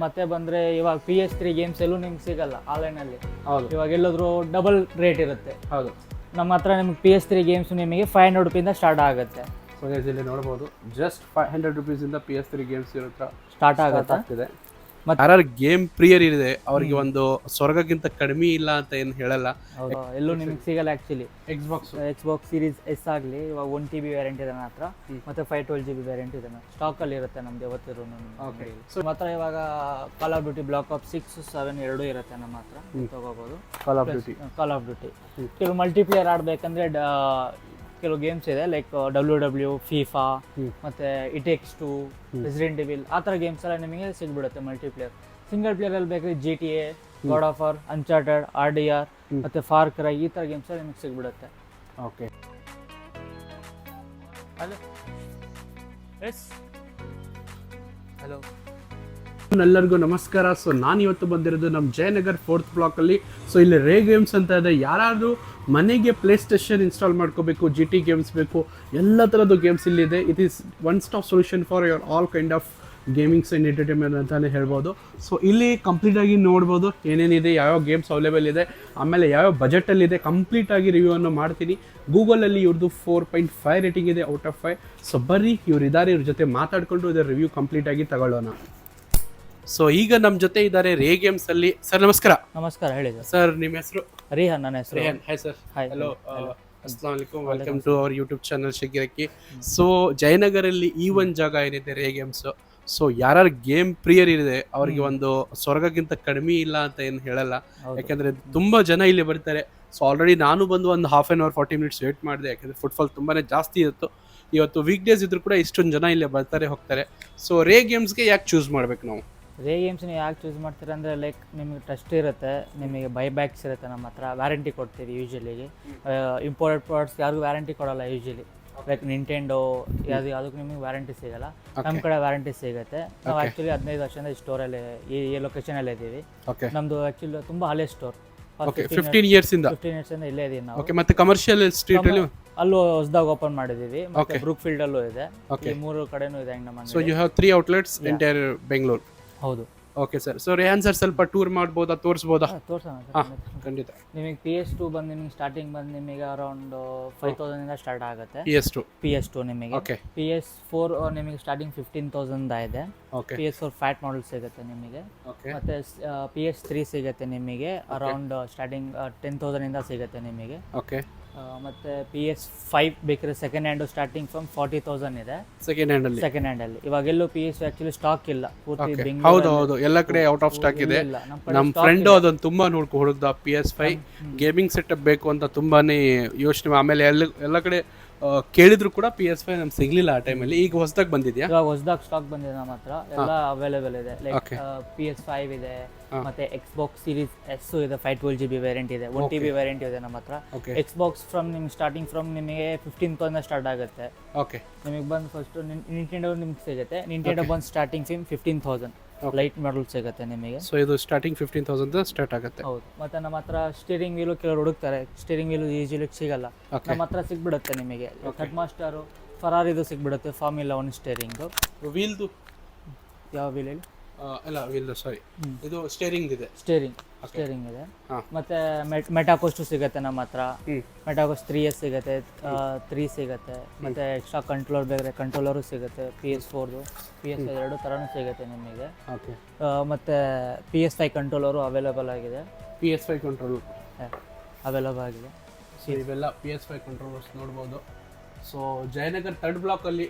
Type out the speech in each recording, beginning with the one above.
ಮತ್ತೆ ಬಂದ್ರೆ ಇವಾಗ PS3 ಗೇಮ್ಸ್ ಎಲ್ಲೂ ನಿಮ್ಗೆ ಸಿಗಲ್ಲ ಆನ್ಲೈನ್ ಅಲ್ಲಿ. ಹೌದು ಇವಾಗ ಎಲ್ಲೋದ್ರು ಡಬಲ್ ರೇಟ್ ಇರುತ್ತೆ. ಹೌದು. ನಮ್ಮ ಹತ್ರ ನಿಮ್ಗೆ PS3 ಗೇಮ್ಸ್ ನಿಮಗೆ 500 ರೂಪಾಯಿಂದ ಸ್ಟಾರ್ಟ್ ಆಗುತ್ತೆ. ಸೊ ಗೈಸ್ ಇಲ್ಲಿ ನೋಡ್ಬೋದು ಜಸ್ಟ್ 500 ರೂಪೀಸಿಂದ PS3 ಗೇಮ್ಸ್ ಇರುತ್ತೆ ಸ್ಟಾರ್ಟ್ ಆಗುತ್ತೆ. ಆಗ್ತಿದೆ. ಯಾರು ಗೇಮ್ ಪ್ರಿಯರ್ ಇದೆ ಅವರಿಗೆ ಒಂದು ಸ್ವರ್ಗಕ್ಕಿಂತ ಕಡಿಮೆ ಇಲ್ಲ ಅಂತ ಏನು ಹೇಳಲ್ಲ. ಎಲ್ಲೂ ನಿಮ್ಗೆ ಸಿಗಲ್ಲ ಆಕ್ಚುಲಿ. ಎಕ್ಸ್ಬಾಕ್ಸ್ ಸೀರೀಸ್ ಎಸ್ ಆಗಲಿ ಇವಾಗ 1 TB ವೇರಿಯಂಟ್ ಇದೆ ನನ್ನ ಹತ್ರ, ಮತ್ತೆ 512 GB ವೇರಿಯಂಟ್ ಇದೆ ಸ್ಟಾಕ್ ಅಲ್ಲಿ ಇರುತ್ತೆ ನಮ್ದು ಯಾವತ್ತಿರೋ. ನಮ್ಮ ಹತ್ರ ಇವಾಗ Call of duty block of 6, 7 ಎರಡೂ ಇರುತ್ತೆ ನಮ್ಮ ಹತ್ರ, ತಗೋಬಹುದು. ಕಾಲ್ ಆಫ್ ಡ್ಯೂಟಿ ಕೆಲವು ಮಲ್ಟಿಪ್ಲೇಯರ್ ಆಡ್ಬೇಕಂದ್ರೆ ಕೆಲವು ಗೇಮ್ಸ್ ಇದೆ ಲೈಕ್ WW, FIFA, ಮತ್ತೆ ಇಟೆಕ್ಸ್ 2, ರೆಸಿಡೆಂಟ್ ಇವಿಲ್ ಆ ಥರ ಗೇಮ್ಸ್ ಎಲ್ಲ ನಿಮಗೆ ಸಿಗ್ಬಿಡುತ್ತೆ ಮಲ್ಟಿಪ್ಲೇಯರ್. ಸಿಂಗಲ್ ಪ್ಲೇಯರ್ ಅಲ್ಲಿ ಬೇಕಾದ್ರೆ GTA, god of war, uncharted, RDR ಮತ್ತೆ ಫಾರ್ ಕ್ರೈ ಈ ಥರ ಗೇಮ್ಸ್ ಎಲ್ಲ ನಿಮಗೆ ಸಿಗ್ಬಿಡುತ್ತೆ. ಓಕೆ. ಹಲೋ ಎಸ್ ಹಲೋ ಎಲ್ಲರಿಗೂ ನಮಸ್ಕಾರ. ಸೊ ನಾನು ಇವತ್ತು ಬಂದಿರೋದು ನಮ್ಮ ಜಯನಗರ್ 4th ಬ್ಲಾಕಲ್ಲಿ. ಸೊ ಇಲ್ಲಿ ರೇ ಗೇಮ್ಸ್ ಅಂತ ಇದೆ. ಯಾರಾದರೂ ಮನೆಗೆ ಪ್ಲೇ ಸ್ಟೇಷನ್ ಇನ್ಸ್ಟಾಲ್ ಮಾಡ್ಕೋಬೇಕು, GT ಗೇಮ್ಸ್ ಬೇಕು, ಎಲ್ಲ ಥರದ್ದು ಗೇಮ್ಸ್ ಇಲ್ಲಿದೆ. It is one stop solution for your all kind of gamings and entertainment ಅಂತಲೇ ಹೇಳ್ಬೋದು. ಸೊ ಇಲ್ಲಿ ಕಂಪ್ಲೀಟಾಗಿ ನೋಡ್ಬೋದು ಏನೇನಿದೆ, ಯಾವ್ಯಾವ ಗೇಮ್ಸ್ ಅವೈಲೇಬಲ್ ಇದೆ, ಆಮೇಲೆ ಯಾವ್ಯಾವ ಬಜೆಟಲ್ಲಿದೆ, ಕಂಪ್ಲೀಟಾಗಿ ರಿವ್ಯೂವನ್ನು ಮಾಡ್ತೀನಿ. ಗೂಗಲಲ್ಲಿ ಇವ್ರದ್ದು 4.5 ರೇಟಿಂಗ್ ಇದೆ ಔಟ್ ಆಫ್ 5. ಸೊ ಬರ್ರಿ ಇವ್ರು ಇದ್ದಾರೆ, ಇವ್ರ ಜೊತೆ ಮಾತಾಡಿಕೊಂಡು ಇದರ ರಿವ್ಯೂ ಕಂಪ್ಲೀಟಾಗಿ ತಗೊಳ್ಳೋಣ. ಸೊ ಈಗ ನಮ್ಮ ಜೊತೆ ಇದ್ದಾರೆ ರೇ ಗೇಮ್ಸ್ ಅಲ್ಲಿ. ಸರ್ ನಮಸ್ಕಾರ. ನಮಸ್ಕಾರ, ಹೇಳಿ ಸರ್. ನಿಮ್ಮ ಹೆಸರು? ರಿಹಾನ್ ನನ್ನ ಹೆಸರು. Hi sir. ಹಾಯ್. ಹಲೋ, ಅಸ್ಸಲಾಂ ವಲೈಕುಮ್, welcome to our YouTube channel ಶಕೀರಕ್ಕಿ. ಸೊ ಜಯನಗರಲ್ಲಿ ಈ ಒಂದು ಜಾಗ ಏನಿದೆ ರೇ ಗೇಮ್ಸ್, ಸೊ ಯಾರು ಗೇಮ್ ಪ್ರಿಯರ್ ಇದೆ ಅವರಿಗೆ ಒಂದು ಸ್ವರ್ಗಕ್ಕಿಂತ ಕಡಿಮೆ ಇಲ್ಲ ಅಂತ ಏನು ಹೇಳಲ್ಲ. ಯಾಕಂದ್ರೆ ತುಂಬಾ ಜನ ಇಲ್ಲಿ ಬರ್ತಾರೆ. ಸೊ ಆಲ್ರೆಡಿ ನಾನು ಬಂದು ಒಂದು half an hour 40 minutes wait ಮಾಡಿದೆ, ಯಾಕಂದ್ರೆ ಫುಟ್ಫಾಲ್ ತುಂಬಾನೇ ಜಾಸ್ತಿ ಇತ್ತು. ಇವತ್ತು ವೀಕ್ ಡೇಸ್ ಇದ್ರು ಕೂಡ ಇಷ್ಟೊಂದು ಜನ ಇಲ್ಲೇ ಬರ್ತಾರೆ ಹೋಗ್ತಾರೆ. ಸೊ ರೇ ಗೇಮ್ಸ್ಗೆ ಯಾಕೆ ಚೂಸ್ ಮಾಡ್ಬೇಕು ನಾವು? ರೇ ಗೇಮ್ಸ್ ನೀವು ಯಾಕೆ ಚೂಸ್ ಮಾಡ್ತೀರಾ ಅಂದರೆ ಲೈಕ್ ನಿಮಗೆ ಟ್ರಸ್ಟ್ ಇರುತ್ತೆ, ನಿಮಗೆ ಬೈಬ್ಯಾಕ್ಸ್ ಇರುತ್ತೆ. ನಮ್ಮ ಹತ್ರ ವ್ಯಾರಂಟಿ ಕೊಡ್ತೀವಿ ಯೂಶಲಿಗೆ. ಇಂಪೋರ್ಟೆಡ್ ಪ್ರಾಡಕ್ಟ್ಸ್ ಯಾರಿಗೂ ವ್ಯಾರಂಟಿ ಕೊಡಲ್ಲ ಯೂಶಲಿ. ಲೈಕ್ ನಿಂಟೆಂಡೋ ಯಾವುದಕ್ಕೂ ನಿಮಗೆ ವ್ಯಾರಂಟಿ ಸಿಗಲ್ಲ. ನಮ್ಮ ಕಡೆ ವ್ಯಾರಂಟಿ ಸಿಗುತ್ತೆ. ನಾವು ಆ್ಯಕ್ಚುಲಿ 15 ವರ್ಷದಿಂದ ಈ ಸ್ಟೋರಲ್ಲಿ ಈ ಲೊಕೇಶನಲ್ಲಿ ಇದ್ದೀವಿ. ನಮ್ಮದು ಆ್ಯಕ್ಚುಲಿ ತುಂಬ ಹಳೆ ಸ್ಟೋರ್. 15 ಇಯರ್ಸ್ ಇಂದ ಇಲ್ಲೇ ಇದೀವಿ ನಾವು. ಓಕೆ. ಮತ್ತೆ ಕಮರ್ಷಿಯಲ್ ಸ್ಟ್ರೀಟ್ ಅಲ್ಲಿ ಅಲ್ಲೂ ಹೊಸದಾಗಿ ಓಪನ್ ಮಾಡಿದೀವಿ. ಮತ್ತೆ ಬ್ರೂಕ್ ಫೀಲ್ಡ್ ಅಲ್ಲೂ ಇದೆ. ಈ 3 ಕಡೆನೂ ಇದೆ ನಮ್ಮ. So you have 3 outlets entire Bengaluru. ಹೌದು. Okay sir. So Rehan sir ಸ್ವಲ್ಪ ಟೂರ್ ಮಾಡ್ಬೋದಾ, ತೋರಿಸ್ಬೋದಾ? ತೋರ್ಸೋಣ. ಖಂಡಿತ. ನಿಮಗೆ PS2 ಬಂದು ನಿಮಗೆ ಸ್ಟಾರ್ಟಿಂಗ್ ಬಂದು ನಿಮಗೆ ಅರೌಂಡ್ 5000 ಇಂದ ಸ್ಟಾರ್ಟ್ ಆಗುತ್ತೆ. PS2 ನಿಮಗೆ. ಓಕೆ. PS4 ನಿಮಗೆ ಸ್ಟಾರ್ಟಿಂಗ್ 15,000 ಇದೆ. ಓಕೆ. PS4 ಫ್ಯಾಟ್ ಮಾಡೆಲ್ ಸಿಗುತ್ತೆ ನಿಮಗೆ. ಮತ್ತೆ PS3 ಸಿಗುತ್ತೆ ನಿಮಗೆ ಅರೌಂಡ್ ಸ್ಟಾರ್ಟಿಂಗ್ 10,000 ಇಂದ ಸಿಗುತ್ತೆ ನಿಮಗೆ. ಓಕೆ. ಮತ್ತೆ PS5 ಬೇಕಾದ್ರೆ ಸೆಕೆಂಡ್ ಹ್ಯಾಂಡ್ ಸ್ಟಾರ್ಟಿಂಗ್ ಫ್ರಮ್ 40,000 ಇದೆ ಸೆಕೆಂಡ್ ಹ್ಯಾಂಡ್ ಅಲ್ಲಿ. ಇವಾಗೆಲ್ಲೂ PS ಆಕ್ಚುಲಿ ಸ್ಟಾಕ್ ಇಲ್ಲ ಪೂರ್ತಿ. ಹೌದು, ಎಲ್ಲ ಕಡೆ ಔಟ್ ಆಫ್ ಸ್ಟಾಕ್ ಇದೆ. ನಮ್ಮ ಫ್ರೆಂಡ್ ಅದನ್ನು ತುಂಬಾ ಹುಡುಕ್ದ PS5 ಗೇಮಿಂಗ್ ಸೆಟಪ್ ಬೇಕು ಅಂತ ತುಂಬಾನೇ ಯೋಚನೆ. ಆಮೇಲೆ ಎಲ್ಲ ಕಡೆ ಕೇಳಿದ್ರು ಕೂಡ PS5 ನಮ್ಗೆ ಸಿಗ್ಲಿಲ್ಲ ಆ ಟೈಮಲ್ಲಿ. ಈಗ ಹೊಸದಾಗಿ ಬಂದಿದ್ಯಾ? ಇವಾಗ ಹೊಸದಾಗಿ ಸ್ಟಾಕ್ ಬಂದಿದೆ ನಮ್ಮ ಹತ್ರ. ಎಲ್ಲ ಅವೈಲೇಬಲ್ ಇದೆ. ಲೈಕ್ PS5 ಇದೆ, ಮತ್ತೆ Xbox Series S ಇದೆ, 512 GB ವೇರಿಯಂಟ್ ಇದೆ, 1 TB ವೇರಿಯಂಟ್ ಇದೆ ನಮ್ಮ ಹತ್ರ. Xbox ಫ್ರಮ್ ನಿಮ್ಗೆ ಸ್ಟಾರ್ಟಿಂಗ್ ಫ್ರಮ್ ನಿಮಗೆ 15,000 ಸ್ಟಾರ್ಟ್ ಆಗುತ್ತೆ. ಓಕೆ. ನಿಮಗೆ ಬಂದು ಫಸ್ಟ್ ನಿಂಟೆಂಡೋ ನಿಮ್ಗೆ ಸಿಗುತ್ತೆ. ನಿಂಟೆಂಡೋ ಬಂದು ಸ್ಟಾರ್ಟಿಂಗ್ 15,000 ಲೈಟ್ ಮಾಡಲ್ ಸಿಗುತ್ತೆ ನಿಮಗೆ. ಸೊ ಇದು ಸ್ಟಾರ್ಟಿಂಗ್ 15,000 ಸ್ಟಾರ್ಟ್ ಆಗುತ್ತೆ. ಹೌದು. ಮತ್ತೆ ನಮ್ಮ ಹತ್ರ ಸ್ಟೀರಿಂಗ್ ವೀಲು ಕೆಲವರು ಹುಡುಕ್ತಾರೆ. ಸ್ಟೀರಿಂಗ್ ವೀಲು ಈಜಿಲಿ ಸಿಗಲ್ಲ, ನಮ್ಮ ಹತ್ರ ಸಿಗ್ಬಿಡುತ್ತೆ ನಿಮಗೆ. ಕಟ್ ಮಾಸ್ಟರು, ಫರಾರಿದು ಸಿಗ್ಬಿಡುತ್ತೆ, ಫಾರ್ಮುಲಾ 1 ಸ್ಟೀರಿಂಗು. ವೀಲ್ದು ಯಾವ ವೀಲ್ ಹೇಳಿ? ಅಲ್ಲ ವೀಲ್ ಸಾರಿ, ಇದು ಸ್ಟೀರಿಂಗ್ ಇದೆ. ಸ್ಟೀರಿಂಗ್ ಇದೆ. ಮತ್ತೆ ಮೆಟಾಕೋಸ್ಟು ಸಿಗುತ್ತೆ ನಮ್ಮ ಹತ್ರ. ಮೆಟಾಕೋಸ್ಟ್ 3S ಸಿಗುತ್ತೆ, 3 ಸಿಗುತ್ತೆ. ಮತ್ತೆ ಎಕ್ಸ್ಟ್ರಾ ಕಂಟ್ರೋಲರ್ ಬೇಕಾದ್ರೆ ಕಂಟ್ರೋಲರು ಸಿಗುತ್ತೆ. PS4 PS5 ಎರಡು ಥರನೂ ಸಿಗುತ್ತೆ ನಿಮಗೆ. ಮತ್ತೆ PS5 ಕಂಟ್ರೋಲರು ಅವೈಲೇಬಲ್ ಆಗಿದೆ. PS5 ಕಂಟ್ರೋಲರ್ ಅವೈಲೇಬಲ್ ಆಗಿದೆ. ಇವೆಲ್ಲ PS5 ಕಂಟ್ರೋಲರ್ಸ್ ನೋಡ್ಬೋದು. ಸೊ ಜಯನಗರ್ 3rd ಬ್ಲಾಕ್ ಅಲ್ಲಿ,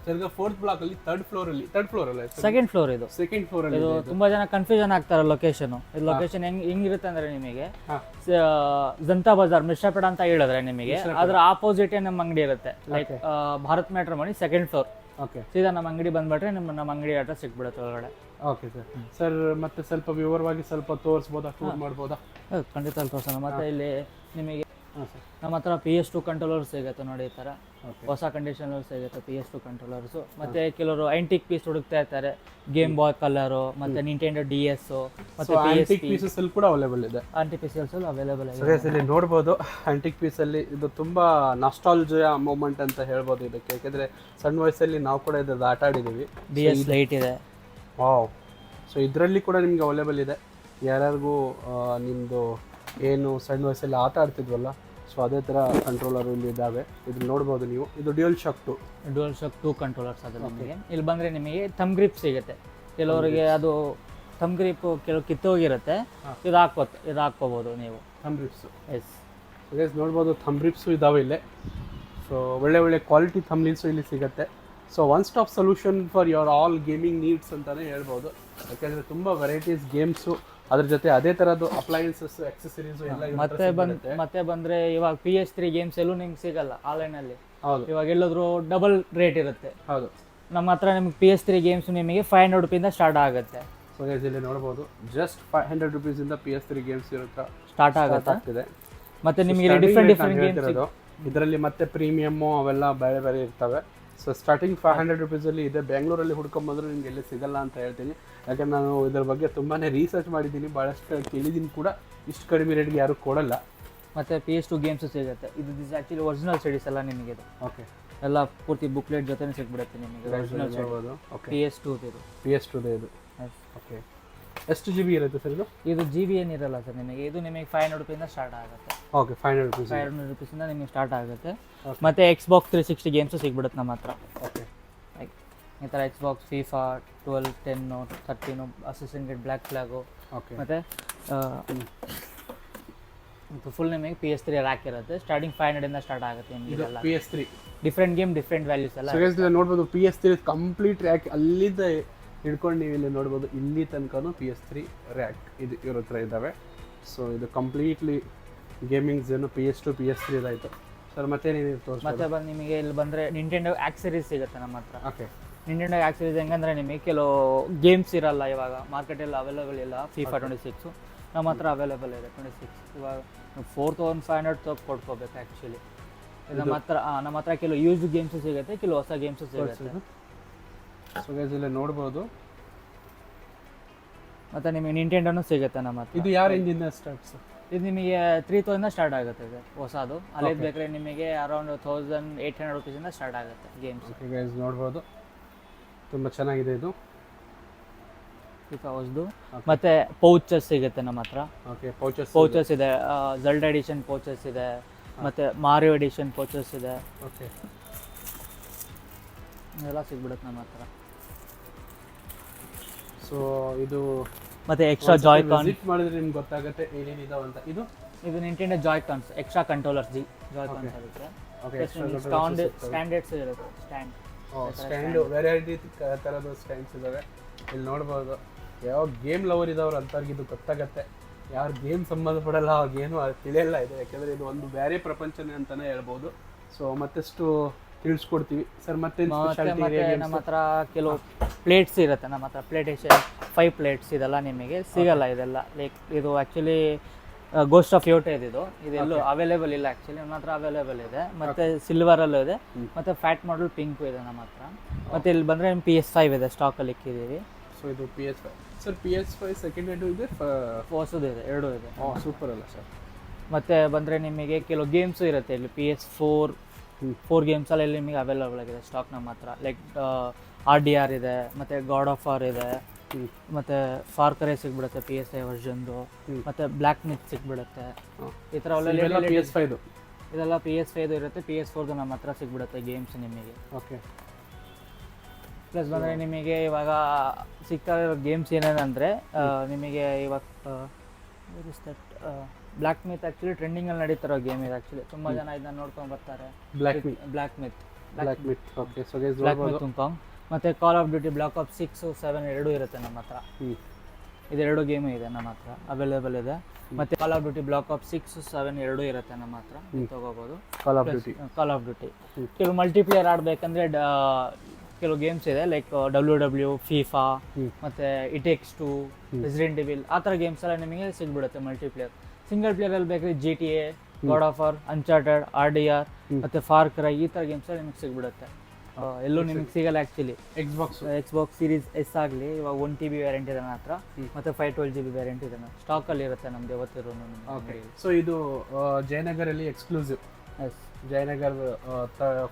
ತಿರ್ಗಾ 4th ಬ್ಲಾಕ್ ಅಲ್ಲಿ, 3rd ಫ್ಲೋರ್ ಅಲ್ಲ, ಸೆಕೆಂಡ್ ಫ್ಲೋರ್ ಇದು. ಸೆಕೆಂಡ್ ಫ್ಲೋರ್ ಅಲ್ಲಿ. ಇದು ತುಂಬಾ ಜನ ಕನ್ಫ್ಯೂಷನ್ ಆಗ್ತಾರೆ ಲೊಕೇಶನ್. ಇದು ಲೊಕೇಶನ್ ಹೆಂಗಿರುತ್ತೆ ಅಂದ್ರೆ ನಿಮಗೆ ಜನತಾ ಬಜಾರ್ ಮಿಶ್ರಪೇಟ ಅಂತ ಹೇಳಿದ್ರೆ ನಿಮಗೆ ಅದ್ರ ಆಪೋಸಿಟ್ ನಮ್ಮ ಅಂಗಡಿ ಇರುತ್ತೆ. Like Bharat Matrimony second floor. ಸೀದಾ ನಮ್ಮ ಅಂಗಡಿ ಬಂದ್ಬಿಟ್ರೆ ನಮ್ಮ ಅಂಗಡಿ ಅಡ್ರೆಸ್ ಸಿಕ್ಬಿಡುತ್ತೆ ಒಳಗಡೆ. Okay sir. ಸರ್ ಮತ್ತೆ ಸ್ವಲ್ಪ ವಿವರವಾಗಿ ಸ್ವಲ್ಪ ತೋರಿಸ್ಬೋದಾ, ಟೂರ್ ಮಾಡ್ಬೋದಾ? ಖಂಡಿತ ತೋರಿಸೋಣ. ಮತ್ತೆ ಇಲ್ಲಿ ನಿಮಗೆ ನಮ್ಮ ಹತ್ರ PS2 ಕಂಟ್ರೋಲರ್ ಸಿಗುತ್ತೆ ನೋಡಿ. ಈ ಥರ ಹೊಸ ಕಂಡೀಷನ್ ಸಿಗುತ್ತೆ PS2 ಕಂಟ್ರೋಲರ್ಸು. ಮತ್ತೆ ಕೆಲವರು ಆಂಟಿಕ್ ಪೀಸ್ ಹುಡುಕ್ತಾ ಇರ್ತಾರೆ, ಗೇಮ್ ಬಾಯ್ ಕಲರು, ಮತ್ತೆ ನಿಂಟೆಂಡೋ DS, ಮತ್ತೆ ಆಂಟಿಕ್ ಪೀಸಸ್ ಅಲ್ಲಿ ಕೂಡ ಅವೈಲೇಬಲ್ ಇದೆ. ಆಂಟಿಕ್ ಪೀಸಸ್ ಅವೈಲೇಬಲ್ ಇದೆ. ಇಲ್ಲಿ ನೋಡ್ಬೋದು ಆಂಟಿಕ್ ಪೀಸ್ ಅಲ್ಲಿ ಇದು ತುಂಬಾ ನಾಸ್ಟಾಲ್ಜಿಯಾ ಮೂಮೆಂಟ್ ಅಂತ ಹೇಳ್ಬೋದು ಇದಕ್ಕೆ. ಯಾಕಂದ್ರೆ ಸಣ್ಣ ವಯಸ್ಸಲ್ಲಿ ನಾವು ಕೂಡ ಇದ್ರದ್ದು ಆಟ ಆಡಿದ್ದೀವಿ. DS ಲೈಟ್ ಇದೆ. ವಾವ್. ಸೊ ಇದರಲ್ಲಿ ಕೂಡ ನಿಮಗೆ ಅವೈಲೇಬಲ್ ಇದೆ. ಯಾರ್ಯಾರಿಗೂ ನಿಮ್ಮದು ಏನು ಸಣ್ಣ ವಯಸ್ಸಲ್ಲಿ ಆಟ ಆಡ್ತಿದ್ವಲ್ಲ, ಸೊ ಅದೇ ಥರ ಕಂಟ್ರೋಲರ್ ಇಲ್ಲಿ ಇದ್ದಾವೆ. ಇದು ನೋಡ್ಬೋದು ನೀವು. ಇದು ಡ್ಯೂಯಲ್ ಶಾಕ್ 2 ಕಂಟ್ರೋಲರ್ಸ್ ಅದು ನಿಮಗೆ. ಇಲ್ಲಿ ಬಂದರೆ ನಿಮಗೆ ಥಮ್ ಗ್ರಿಪ್ ಸಿಗುತ್ತೆ. ಕೆಲವರಿಗೆ ಅದು ಥಮ್ ಗ್ರಿಪ್ ಕೆಲವು ಕಿತ್ತೋಗಿರುತ್ತೆ, ಇದು ಹಾಕ್ಕೋಬೋದು ನೀವು. ಥಮ್ ಗ್ರಿಪ್ಸು ಎಸ್ ಗೈಸ್ ನೋಡ್ಬೋದು, ಥಮ್ ಗ್ರಿಪ್ಸು ಇದ್ದಾವೆ ಇಲ್ಲೇ. ಸೊ ಒಳ್ಳೆ ಕ್ವಾಲಿಟಿ ಥಂಬ್ನೇಲ್ಸು ಇಲ್ಲಿ ಸಿಗುತ್ತೆ. So one stop solution for your all gaming needs ಅಂತಲೇ ಹೇಳ್ಬೋದು. ಯಾಕೆಂದರೆ ತುಂಬ ವೆರೈಟೀಸ್ ಗೇಮ್ಸು, ಅದ್ರ ಜೊತೆ ಅದೇ ಥರದ್ದು ಅಪ್ಲಯನ್ಸಸ್, ಎಕ್ಸೆಸರೀಸು ಎಲ್ಲ ಮತ್ತೆ ಬಂದರೆ ಇವಾಗ PS3 ಗೇಮ್ಸ್ ಎಲ್ಲೂ ನಿಮ್ಗೆ ಸಿಗಲ್ಲ ಆನ್ಲೈನಲ್ಲಿ. ಹೌದು, ಇವಾಗ ಎಲ್ಲಾದರೂ ಡಬಲ್ ರೇಟ್ ಇರುತ್ತೆ. ಹೌದು. ನಮ್ಮ ಹತ್ರ ನಿಮ್ಗೆ PS3 ಗೇಮ್ಸ್ ನಿಮಗೆ 500 ರೂಪಿಯಿಂದ ಸ್ಟಾರ್ಟ್ ಆಗುತ್ತೆ. ಸೊ ಗೈಸ್ ಇಲ್ಲಿ ನೋಡ್ಬೋದು, ಜಸ್ಟ್ 500 ರೂಪೀಸಿಂದ PS3 ಗೇಮ್ಸ್ ಇರುತ್ತೆ, ಸ್ಟಾರ್ಟ್ ಆಗ್ತಿದೆ. ಮತ್ತೆ ನಿಮಗೆ ಡಿಫ್ರೆಂಟ್ ಗೇಮ್ಸ್ ಇರೋದು ಇದರಲ್ಲಿ. ಮತ್ತೆ ಪ್ರೀಮಿಯಮ್ಮು ಅವೆಲ್ಲ ಬೇರೆ ಇರ್ತವೆ. ಸೊ ಸ್ಟಾರ್ಟಿಂಗ್ 500 ರೂಪೀಸಲ್ಲಿ ಇದೆ. ಬೆಂಗಳೂರಲ್ಲಿ ಹುಡ್ಕೊಂಬಂದ್ರೆ ನಿಮ್ಗೆ ಎಲ್ಲಿ ಸಿಗಲ್ಲ ಅಂತ ಹೇಳ್ತೀನಿ. ಯಾಕಂದ್ರೆ ನಾನು ಇದ್ರ ಬಗ್ಗೆ ತುಂಬಾ ರಿಸರ್ಚ್ ಮಾಡಿದ್ದೀನಿ, ಭಾಳಷ್ಟು ಕೇಳಿದ್ದೀನಿ ಕೂಡ. ಇಷ್ಟು ಕಡಿಮೆ ರೇಟ್ಗೆ ಯಾರು ಕೊಡಲ್ಲ. ಮತ್ತು PS2 ಗೇಮ್ಸು ಸಿಗುತ್ತೆ. ಇದು ಆ್ಯಕ್ಚುಲಿ ಒರಿಜಿನಲ್ ಸ್ಟಡೀಸ್ ಎಲ್ಲ ನಿಮಗೆ ಇದು. ಓಕೆ, ಎಲ್ಲ ಪೂರ್ತಿ ಬುಕ್ಲೆಟ್ ಜೊತೆನೇ ಸಿಗ್ಬಿಡುತ್ತೆ ನಿಮಗೆ. ಒರಿಜಿನಲ್ ಓಕೆ, PS2 ಇದು. PS2 ಇದು. ಓಕೆ, ಎಷ್ಟು GB ಇರುತ್ತೆ ಸರ್ ಇದು? ಇದು GB ಏನಿರಲ್ಲ ಸರ್ ನಿಮಗೆ. ಇದು ನಿಮಗೆ 500 ರೂಪಿಯಿಂದ ಸ್ಟಾರ್ಟ್ ಆಗುತ್ತೆ. Okay, 500 rupees. 500 ರೂಪೀಸಿಂದ ನಿಮಗೆ ಸ್ಟಾರ್ಟ್ ಆಗುತ್ತೆ. ಮತ್ತು Xbox 360 ಗೇಮ್ಸು ಸಿಗ್ಬಿಡುತ್ತೆ ನಮ್ಮ ಹತ್ರ. ಓಕೆ, ಈ ಥರ Xbox, FIFA 12, 10, 13, assistant Creed black flag. Okay, ಮತ್ತು ಫುಲ್ ನಿಮಗೆ PS3 ರ್ಯಾಕ್ ಇರುತ್ತೆ. ಸ್ಟಾರ್ಟಿಂಗ್ 500ಇಂದ ಸ್ಟಾರ್ಟ್ ಆಗುತ್ತೆ ನಿಮಗೆ. PS3 different game, different values ಎಲ್ಲ. ಸೊ ನೋಡ್ಬೋದು, PS3 ಕಂಪ್ಲೀಟ್ ರ್ಯಾಕ್ ಅಲ್ಲಿಂದ ಹಿಡ್ಕೊಂಡು ನೀವು ಇಲ್ಲಿ ನೋಡ್ಬೋದು, ಇಲ್ಲಿ ತನಕನೂ PS3 ರ್ಯಾಕ್ ಇದು ಇವ್ರ ಹತ್ರ ಇದ್ದಾವೆ. ಸೊ ಇದು ಕಂಪ್ಲೀಟ್ಲಿ ಗೇಮಿಂಗ್ಸ್ ಏನು PS2 PS3 ಇದಾಯಿತು ಸರ್. ಮತ್ತೆ ನೀವು ತೋರಿಸಿ. ಮತ್ತೆ ಬಂದು ನಿಮಗೆ ಇಲ್ಲಿ ಬಂದರೆ ನಿಂಟೆಂಡೋ ಆಕ್ಸರೀಸ್ ಸಿಗುತ್ತೆ ನಮ್ಮ ಹತ್ರ. ಓಕೆ, ನಿಂಟೆಂಡೋ ಆಕ್ಸರೀಸ್ ಹೆಂಗಂದ್ರೆ ನಿಮಗೆ ಕೆಲವು ಗೇಮ್ಸ್ ಇರಲ್ಲ ಇವಾಗ ಮಾರ್ಕೆಟಲ್ಲಿ ಅವೈಲೇಬಲ್ ಇಲ್ಲ. FIFA 26 ನಮ್ಮ ಹತ್ರ ಅವೈಲೇಬಲ್ ಇದೆ. 26 ಇವಾಗ 4500 ಕೊಡ್ಕೋಬೇಕು ಆ್ಯಕ್ಚುಲಿ. ನಮ್ಮ ಹತ್ರ ಕೆಲವು ಯೂಸ್ ಗೇಮ್ಸು ಸಿಗುತ್ತೆ, ಕೆಲವು ಹೊಸ ಗೇಮ್ಸು ಸಿಗುತ್ತೆ. ಸೊ ಗೈಸ್ ಇಲ್ಲಿ ನೋಡ್ಬೋದು. ಮತ್ತು ನಿಮಗೆ ನಿಂಟೆಂಡೋನು ಸಿಗುತ್ತೆ ನಮ್ಮ ಹತ್ರ. ಇದು ಯಾವ ರೇಂಜಿಂದ ಸ್ಟಾರ್ಟ್ ಸರ್? ಇದು ನಿಮಗೆ 3000 ಸ್ಟಾರ್ಟ್ ಆಗುತ್ತೆ ಇದು ಹೊಸದು. ಅಲ್ಲೇ ಬೇಕಾದ್ರೆ ನಿಮಗೆ ಅರೌಂಡ್ 1800 ರೂಪೀಸಿಂದ ಸ್ಟಾರ್ಟ್ ಆಗುತ್ತೆ ಗೇಮ್ಸ್. ಓಕೆ ಗೈಸ್ ನೋಡ್ಬೋದು, ತುಂಬ ಚೆನ್ನಾಗಿದೆ ಇದು. FIFA ಹೊಸದು. ಮತ್ತು ಪೌಚಸ್ ಸಿಗುತ್ತೆ ನಮ್ಮ ಹತ್ರ. ಓಕೆ, ಪೌಚಸ್ ಇದೆ. ಝಲ್ಡಾ ಎಡಿಷನ್ ಪೌಚಸ್ ಇದೆ, ಮತ್ತು ಮಾರಿಯೋ ಎಡಿಷನ್ ಪೌಚಸ್ ಇದೆ. ಓಕೆ, ಇದೆಲ್ಲ ಸಿಗ್ಬಿಡುತ್ತೆ ನಮ್ಮ ಹತ್ರ. ಸೊ ಇದು ಮತ್ತೆ ಎಕ್ಸ್ಟ್ರಾ ಜಾಯ್ಕಾನ್ ವಿಸಿಟ್ ಮಾಡಿದ್ರೆ ನಿಮ್ಗೆ ಗೊತ್ತಾಗುತ್ತೆ ಏನೇನಿದಾವೆ ಅಂತ. ಇದು ನಿಂಟೆಂಡೋ ಜಾಯ್ಕಾನ್ಸ್, ಎಕ್ಸ್ಟ್ರಾ ಕಂಟ್ರೋಲರ್ಸ್ ಜಾಯ್ಕಾನ್ಸ್ ಆಗುತ್ತೆ. ಓಕೆ, ಸ್ಟ್ಯಾಂಡರ್ಡ್ಸ್ ಇರುತ್ತೆ. ಸ್ಟ್ಯಾಂಡ್ ವೆರೈಟಿ ಥರದ ಸ್ಟ್ಯಾಂಡ್ಸ್ ಇದ್ದಾವೆ. ಇಲ್ಲಿ ನೋಡ್ಬೋದು, ಯಾವ ಗೇಮ್ ಲವರ್ ಇದಾವ್ರು ಅಂಥವ್ರಿಗೆ ಇದು ಗೊತ್ತಾಗತ್ತೆ. ಯಾರು ಗೇಮ್ ಸಂಬಂಧಪಡಲ್ಲ ಅವ್ರಿಗೇನು ತಿಳಿಯಲ್ಲ ಇದೆ. ಯಾಕೆಂದರೆ ಇದು ಒಂದು ಬೇರೆ ಪ್ರಪಂಚನೇ ಅಂತಲೇ ಹೇಳ್ಬೋದು. ಸೊ ಮತ್ತಷ್ಟು ತಿಳಿಸ್ಕೊಡ್ತೀವಿ ಸರ್. ಮತ್ತೆ ನಮ್ಮ ಹತ್ರ ಕೆಲವು ಪ್ಲೇಟ್ಸ್ ಇರುತ್ತೆ. ನಮ್ಮ ಹತ್ರ ಪ್ಲೇಟೇಷನ್ 5 ಪ್ಲೇಟ್ಸ್ ಇದೆಲ್ಲ ನಿಮಗೆ ಸಿಗಲ್ಲ. ಇದೆಲ್ಲ ಲೈಕ್ ಇದು ಆ್ಯಕ್ಚುಲಿ ಗೋಸ್ಟ್ ಆಫ್ ಯೋಟೆ ಇದು. ಇದೆಲ್ಲೂ ಅವೈಲೇಬಲ್ ಇಲ್ಲ ಆ್ಯಕ್ಚುಲಿ. ನಮ್ಮ ಹತ್ರ ಅವೈಲೇಬಲ್ ಇದೆ. ಮತ್ತು ಸಿಲ್ವರಲ್ಲೂ ಇದೆ, ಮತ್ತು ಫ್ಯಾಟ್ ಮಾಡಲ್ ಪಿಂಕು ಇದೆ ನಮ್ಮ ಹತ್ರ. ಮತ್ತು ಇಲ್ಲಿ ಬಂದರೆ PS5 ಇದೆ, ಸ್ಟಾಕಲ್ಲಿ ಇಕ್ಕಿದ್ದೀವಿ. ಸೊ ಇದು PS5 sir. PS5 second hand ಇದೆ, ಹೊಸದು ಇದೆ, ಎರಡೂ ಇದೆ. ಸೂಪರ್ ಅಲ್ಲ ಸರ್. ಮತ್ತು ಬಂದರೆ ನಿಮಗೆ ಕೆಲವು ಗೇಮ್ಸು ಇರುತ್ತೆ ಇಲ್ಲಿ. PS4 ಗೇಮ್ಸಲ್ಲಿ ಇಲ್ಲಿ ನಿಮಗೆ ಅವೈಲೇಬಲ್ ಆಗಿದೆ ಸ್ಟಾಕ್ ನಮ್ಮ ಹತ್ರ. ಲೈಕ್ RDR ಇದೆ, ಮತ್ತು ಗಾಡ್ ಆಫ್ ವಾರ್ ಇದೆ, ಮತ್ತು ಫಾರ್ ಕರೆ ಸಿಗ್ಬಿಡುತ್ತೆ PS5 ವರ್ಷನ್ದು, ಮತ್ತು ಬ್ಲ್ಯಾಕ್ ಮಿತ್ ಸಿಗ್ಬಿಡುತ್ತೆ. ಈ ಥರ ಇದೆಲ್ಲ PS5 ಇದೆಲ್ಲ PS5 ಇರುತ್ತೆ. PS4 ನಮ್ಮ ಹತ್ರ ಸಿಗ್ಬಿಡುತ್ತೆ ಗೇಮ್ಸ್ ನಿಮಗೆ. ಓಕೆ, ಪ್ಲಸ್ ಬಂದರೆ ನಿಮಗೆ ಇವಾಗ ಸಿಗ್ತಾ ಇರೋ ಗೇಮ್ಸ್ ಏನೇನಂದರೆ ನಿಮಗೆ ಇವಾಗ ಬ್ಲ್ಯಾಕ್ ಮಿತ್ ಆ್ಯಕ್ಚುಲಿ ಟ್ರೆಂಡಿಂಗಲ್ಲಿ ನಡೀತಿರೋ ಗೇಮ್ ಇದೆ ಆ್ಯಕ್ಚುಲಿ. ತುಂಬ ಜನ ಇದನ್ನ ನೋಡ್ಕೊಂಡು ಬರ್ತಾರೆ. ಬ್ಲ್ಯಾಕ್ ಮಿತ್ ಓಕೆ. ಸೊ ಗೈಸ್ ಬ್ಲ್ಯಾಕ್ ಮಿತ್ ತುಮ್ಕಾಂಗ್. ಮತ್ತು Call of duty black apps 6, 7 ಎರಡೂ ಇರುತ್ತೆ ನಮ್ಮ ಹತ್ರ. ಇದೆರಡು ಗೇಮು ಇದೆ ನಮ್ಮ ಹತ್ರ ಅವೈಲೇಬಲ್ ಇದೆ. ಮತ್ತು Call of duty black apps 6, 7 ಎರಡೂ ಇರುತ್ತೆ ನಮ್ಮ ಹತ್ರ. ತೊಗೋಬೋದು ಕಾಲ್ ಆಫ್ ಡ್ಯೂಟಿ. ಕೆಲವು ಮಲ್ಟಿಪ್ಲೇಯರ್ ಆಡಬೇಕಂದ್ರೆ ಕೆಲವು ಗೇಮ್ಸ್ ಇದೆ ಲೈಕ್ WW, FIFA, ಮತ್ತು It Takes Two, Resident Evil ಆ ಥರ ಗೇಮ್ಸ್ ಎಲ್ಲ ನಿಮಗೆ ಸಿಗ್ಬಿಡುತ್ತೆ ಮಲ್ಟಿಪ್ಲೇಯರ್. ಸಿಂಗಲ್ ಪ್ಲೇಯರಲ್ಲಿ ಬೇಕಾದ್ರೆ GTA, god of war, uncharted, RDR ಮತ್ತು ಫಾರ್ ಕ್ರೈ ಈ ಥರ ಗೇಮ್ಸ್ ಎಲ್ಲ ನಿಮಗೆ ಸಿಗ್ಬಿಡುತ್ತೆ. ಎಲ್ಲೂ ನಿಮಗೆ ಸಿಗಲ್ಲ ಆ್ಯಕ್ಚುಲಿ. Xbox Series S ಆಗಲಿ ಇವಾಗ 1 TB ವ್ಯಾರೆಂಟ್ ಇದೆ ನನ್ನ ಹತ್ರ, ಮತ್ತು 512 GB ವ್ಯಾರೆಂಟ್ ಇದೆ. ಸ್ಟಾಕಲ್ಲಿ ಇರುತ್ತೆ ನಮ್ದು ಯಾವತ್ತಿರೋ. ಓಕೆ. ಸೊ ಇದು ಜಯನಗರಲ್ಲಿ exclusive. Yes, Jayanagar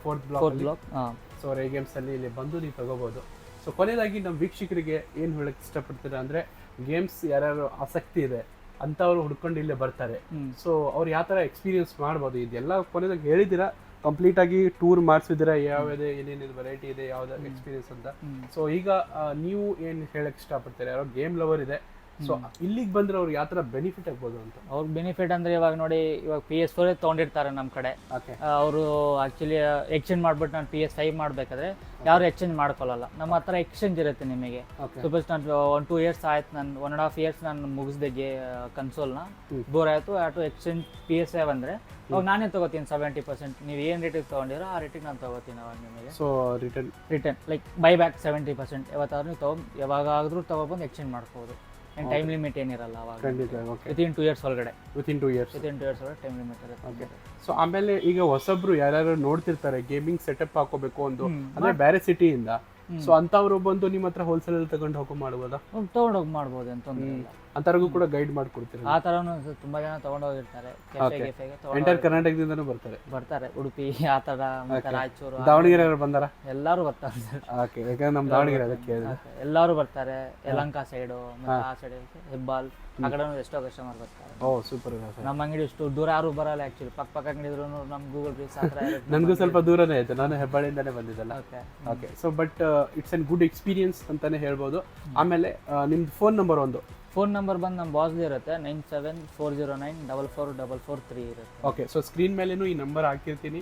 4th block. ಹಾಂ. ಸೊ ರೇ ಗೇಮ್ಸಲ್ಲಿ ಇಲ್ಲಿ ಬಂದು ನೀವು ತಗೋಬೋದು. ಸೊ ಕೊನೆಯದಾಗಿ ನಮ್ಮ ವೀಕ್ಷಕರಿಗೆ ಏನು ಹೇಳಕ್ಕೆ ಇಷ್ಟಪಡ್ತೀರಾ ಅಂದರೆ ಗೇಮ್ಸ್ ಯಾರ್ಯಾರು ಆಸಕ್ತಿ ಇದೆ ಅಂಥವ್ರು ಹುಡ್ಕೊಂಡು ಇಲ್ಲೇ ಬರ್ತಾರೆ. ಸೊ ಅವ್ರು ಯಾವ ಥರ ಎಕ್ಸ್ಪೀರಿಯನ್ಸ್ ಮಾಡ್ಬೋದು ಇದೆಲ್ಲ ಕೊನೆಯದಾಗಿ ಹೇಳಿದ್ದೀರಾ, ಕಂಪ್ಲೀಟಾಗಿ ಟೂರ್ ಮಾಡಿಸಿದ್ದೀರಾ, ಯಾವ್ಯಾವ ಏನೇನಿದೆ ವೆರೈಟಿ ಇದೆ ಯಾವ್ದು ಎಕ್ಸ್ಪೀರಿಯನ್ಸ್ ಅಂತ. ಸೊ ಈಗ ನೀವು ಏನು ಹೇಳಕ್ಕೆ ಇಷ್ಟಪಡ್ತೀರಾ, ಯಾರೋ ಗೇಮ್ ಲವರ್ ಇದೆ, ಸೊ ಇಲ್ಲಿಗೆ ಬಂದ್ರೆ ಅವ್ರು ಯಾವ ಥರ ಬೆನಿಫಿಟ್ ಆಗ್ಬೋದು ಅಂತ? ಅವ್ರ ಬೆನಿಫಿಟ್ ಅಂದರೆ ಇವಾಗ ನೋಡಿ, ಇವಾಗ PS4 ತೊಗೊಂಡಿರ್ತಾರೆ ನಮ್ಮ ಕಡೆ, ಅವರು ಆ್ಯಕ್ಚುಲಿ ಎಕ್ಸ್ಚೇಂಜ್ ಮಾಡ್ಬಿಟ್ಟು ನಾನು PS5 ಮಾಡಬೇಕಾದ್ರೆ ಯಾರು ಎಕ್ಸ್ಚೇಂಜ್ ಮಾಡ್ಕೊಳ್ಳಲ್ಲ. ನಮ್ಮ ಹತ್ರ ಎಕ್ಸ್ಚೇಂಜ್ ಇರುತ್ತೆ ನಿಮಗೆ. ಸಪೋಸ್ ನಾನು 1-2 ಇಯರ್ಸ್ ಆಯ್ತು, ನಾನು 1.5 ಇಯರ್ಸ್ ನಾನು ಮುಗಿಸ್ದೆ ಕನ್ಸೋಲ್ನ, ಬೋರ್ ಆಯಿತು ಆಟು ಎಕ್ಸ್ಚೇಂಜ್ PS5 ಅಂದರೆ ಅವಾಗ ನಾನೇ ತೊಗೋತೀನಿ 70%. ನೀವು ಏನು ರೇಟಿಗೆ ತೊಗೊಂಡಿರೋ ಆ ರೇಟಿಗೆ ನಾನು ತೊಗೋತೀನಿ ಅವಾಗ ನಿಮಗೆ. So return like buy back 70%. ಯಾವತ್ತಾದ್ರೂ ನೀವು ಯಾವಾಗಾದ್ರೂ ತೊಗೊಬಂದು ಎಕ್ಸ್ಚೇಂಜ್ ಮಾಡ್ಬೋದು. ಏನು ಟೈಮ್ ಲಿಮಿಟ್ ಏನಿರಲ್ಲ ಅವಾಗ. ವಿತಿನ್ 2 ಇಯರ್ಸ್ ಒಳಗಡೆ ವಿತಿನ್ 2 ಇಯರ್ಸ್ ಒಳಗಡೆ ಟೈಮ್ ಲಿಮಿಟ್ ಇರುತ್ತೆ. ಓಕೆ. ಸೊ ಆಮೇಲೆ ಈಗ ಹೊಸಬ್ರು ಯಾರ್ಯಾರು ನೋಡ್ತಿರ್ತಾರೆ ಗೇಮಿಂಗ್ ಸೆಟಪ್ ಹಾಕೋಬೇಕು ಒಂದು ಅಂದ್ರೆ ಬೇರೆ ಸಿಟಿಯಿಂದ, ಸೊ ಅಂತವ್ರು ಬಂದು ನಿಮ್ಮ ಹತ್ರ ಹೋಲ್ಸೇಲ್ ಅಲ್ಲಿ ತಗೊಂಡು ಹೋಗೋ ಮಾಡ್ಬೋದಾ? ತೊಗೊಂಡೋಗಿ ಮಾಡ್ಬೋದು ಅಂತಂದ್ರೆ ಅಂತವ್ರಿಗೂ ಕೂಡ ಗೈಡ್ ಮಾಡ್ಕೊಡ್ತೀರಾ? ಆ ಥರನೂ ತುಂಬಾ ಜನ ತೊಗೊಂಡೋಗಿರ್ತಾರೆ. ಎಂಟರ್ ಕರ್ನಾಟಕದಿಂದನೂ ಬರ್ತಾರೆ. ಉಡುಪಿ ಆ ಥರ, ಮತ್ತೆ ರಾಯಚೂರು, ದಾವಣಗೆರೆ ಬಂದಾರ? ಎಲ್ಲರೂ ಬರ್ತಾರೆ. ಓಕೆ, ಯಾಕಂದ್ರೆ ನಮ್ಮ ದಾವಣಗೆರೆ ಅದಕ್ಕೆ ಕೇಳಿದೆ. ಎಲ್ಲರೂ ಬರ್ತಾರೆ. ಯಲಹಂಕ ಸೈಡು, ಮತ್ತೆ ಆ ಸೈಡ್ ಹೆಬ್ಬಾಲ್ ಆ ಕಡೆ ಎಷ್ಟೋ ಕಸ್ಟಮರ್ ಬರ್ತಾರೆ. ಓ ಸೂಪರ್. ನಮ್ಮ ಅಂಗಡಿ ಇಷ್ಟು ದೂರ ಯಾರು ಬರಲ್ಲ ಆಕ್ಚುಲಿ. ಪಕ್ಕ ಅಂಗಡಿ ಇದ್ರು ನಮ್ಮ ಗೂಗಲ್ ಪ್ಲೀಸ್ ಹತ್ರ ನನಗೂ ಸ್ವಲ್ಪ ದೂರನೇ ಆಯ್ತು, ನಾನು ಹೆಬ್ಬಾಳಿಂದನೇ ಬಂದಿದ್ದಲ್ಲ. Okay. So but it's an good experience ಅಂತಾನೆ ಹೇಳ್ಬೋದು. ಆಮೇಲೆ ನಿಮ್ದು ಫೋನ್ ನಂಬರ್ ಬಂದು ನಮ್ಮ ಬಾಸ್ದು ಇರುತ್ತೆ, 9740944443 ಇರುತ್ತೆ. ಓಕೆ. ಸೊ ಸ್ಕ್ರೀನ್ ಮೇಲೇನು ಈ ನಂಬರ್ ಹಾಕಿರ್ತೀನಿ,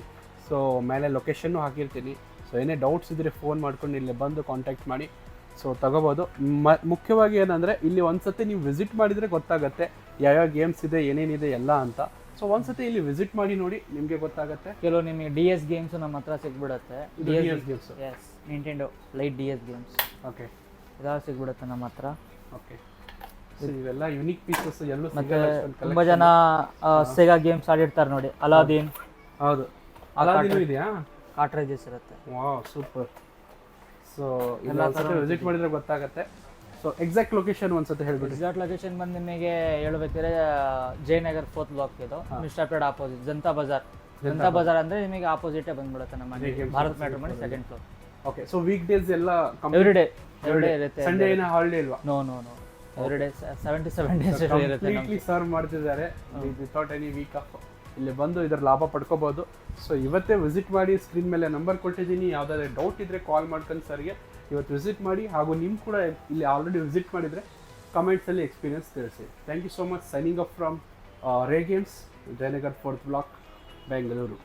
ಸೊ ಮೇಲೆ ಲೊಕೇಶನ್ನು ಹಾಕಿರ್ತೀನಿ. ಸೊ ಏನೇ ಡೌಟ್ಸ್ ಇದ್ದರೆ ಫೋನ್ ಮಾಡ್ಕೊಂಡು ಇಲ್ಲೇ ಬಂದು ಕಾಂಟ್ಯಾಕ್ಟ್ ಮಾಡಿ ಸೊ ತಗೋಬೋದು. ಮುಖ್ಯವಾಗಿ ಏನಂದರೆ ಇಲ್ಲಿ ಒಂದ್ಸತಿ ನೀವು ವಿಸಿಟ್ ಮಾಡಿದರೆ ಗೊತ್ತಾಗುತ್ತೆ ಯಾವ್ಯಾವ ಗೇಮ್ಸ್ ಇದೆ ಏನೇನಿದೆ ಎಲ್ಲ ಅಂತ. ಸೊ ಒಂದ್ಸತಿ ಇಲ್ಲಿ ವಿಸಿಟ್ ಮಾಡಿ ನೋಡಿ, ನಿಮಗೆ ಗೊತ್ತಾಗುತ್ತೆ. ಕೆಲವು ನಿಮಗೆ DS ಗೇಮ್ಸ್ ನಮ್ಮ ಹತ್ರ ಸಿಗ್ಬಿಡುತ್ತೆ. DS games, yes, Nintendo lite DS games. Okay, ಇದೆಲ್ಲ ಸಿಗ್ಬಿಡುತ್ತೆ ನಮ್ಮ ಹತ್ರ. ಓಕೆ. ಇವೆಲ್ಲ ಯುನಿಕ್ ಪೀಸಸ್ ಎಲ್ಲೂ ಮತ್ತೆ ತುಂಬಾ ಜನ ಸೆಗಾ ಗೇಮ್ಸ್ ಆಡಿರ್ತಾರೆ ನೋಡಿ. ಅಲಾದೀನ್. ಹೌದು, ಅಲಾದೀನ್ ಇದೆಯಾ? ಕಾರ್ಟ್ರೇಜಸ್ ಇರುತ್ತೆ. Wow, super. ಸೊ ಎಲ್ಲ ವಿಸಿಟ್ ಮಾಡಿದ್ರೆ ಗೊತ್ತಾಗುತ್ತೆ. ಸೊ ಎಕ್ಸಾಕ್ಟ್ ಲೊಕೇಶನ್ ಒಂದ್ಸತಿ ಹೇಳ್ಬಿಡಿ. ಎಕ್ಸಾಕ್ಟ್ ಲೊಕೇಶನ್ ಬಂದು ನಿಮಗೆ ಹೇಳ್ಬೇಕಾದ್ರೆ ಜಯನಗರ್ 4th ಬ್ಲಾಕ್ ಇದು, mister paid opposite Janata Bazaar. Janata Bazaar ಅಂದ್ರೆ ನಿಮಗೆ ಆಪೋಸಿಟೇ ಬಂದ್ಬಿಡುತ್ತೆ ನಮ್ಮ Bharat Matrimony 2nd floor. Okay. So weekdays ಎಲ್ಲ ಎವ್ರಿ ಡೇ ಇರುತ್ತೆ. ಸಂಡೇ ಏನೋ ಹಾಲಿಡೇ ಇಲ್ವಾ? ನೋ ಎವ್ರಿ ಡೇ 77 ಡೇಸ್ ಇರುತ್ತೆ. ಕಂಪ್ಲೀಟ್ಲಿ ಸರ್ವ್ ಮಾಡ್ತಿದ್ದಾರೆ ವಿತೌಟ್ ಎನಿ ವೀಕ್ ಆಫ್. ಇಲ್ಲಿ ಬಂದು ಇದರ ಲಾಭ ಪಡ್ಕೋಬಹುದು. ಸೊ ಇವತ್ತೇ ವಿಸಿಟ್ ಮಾಡಿ, ಸ್ಕ್ರೀನ್ ಮೇಲೆ ನಂಬರ್ ಕೊಟ್ಟಿದ್ದೀನಿ. ಯಾವುದಾದ್ರೂ ಡೌಟ್ ಇದ್ದರೆ ಕಾಲ್ ಮಾಡ್ಕೊಂಡು ಸರ್ಗೆ ಇವತ್ತು ವಿಸಿಟ್ ಮಾಡಿ. ಹಾಗೂ ನಿಮ್ಮ ಕೂಡ ಇಲ್ಲಿ ಆಲ್ರೆಡಿ ವಿಸಿಟ್ ಮಾಡಿದರೆ ಕಮೆಂಟ್ಸಲ್ಲಿ ಎಕ್ಸ್ಪೀರಿಯನ್ಸ್ ತಿಳಿಸಿ. Thank you so much. Signing off from ray games, Jayanagar 4th block, Bengaluru.